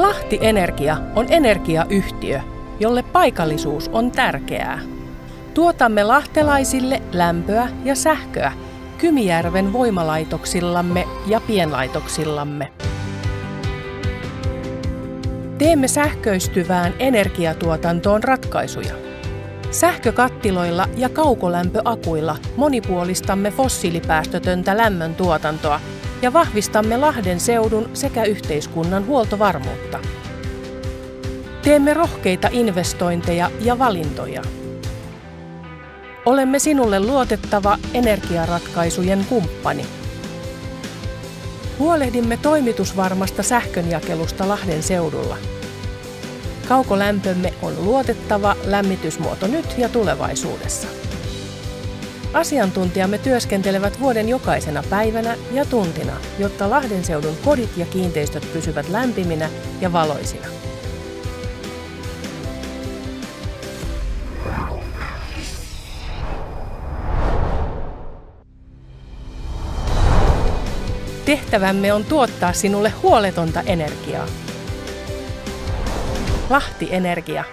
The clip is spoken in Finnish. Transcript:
Lahti Energia on energiayhtiö, jolle paikallisuus on tärkeää. Tuotamme lahtelaisille lämpöä ja sähköä Kymijärven voimalaitoksillamme ja pienlaitoksillamme. Teemme sähköistyvään energiatuotantoon ratkaisuja. Sähkökattiloilla ja kaukolämpöakuilla monipuolistamme fossiilipäästötöntä lämmöntuotantoa ja vahvistamme Lahden seudun sekä yhteiskunnan huoltovarmuutta. Teemme rohkeita investointeja ja valintoja. Olemme sinulle luotettava energiaratkaisujen kumppani. Huolehdimme toimitusvarmasta sähkönjakelusta Lahden seudulla. Kaukolämpömme on luotettava lämmitysmuoto nyt ja tulevaisuudessa. Asiantuntijamme työskentelevät vuoden jokaisena päivänä ja tuntina, jotta Lahden seudun kodit ja kiinteistöt pysyvät lämpiminä ja valoisina. Tehtävämme on tuottaa sinulle huoletonta energiaa. Lahti Energia.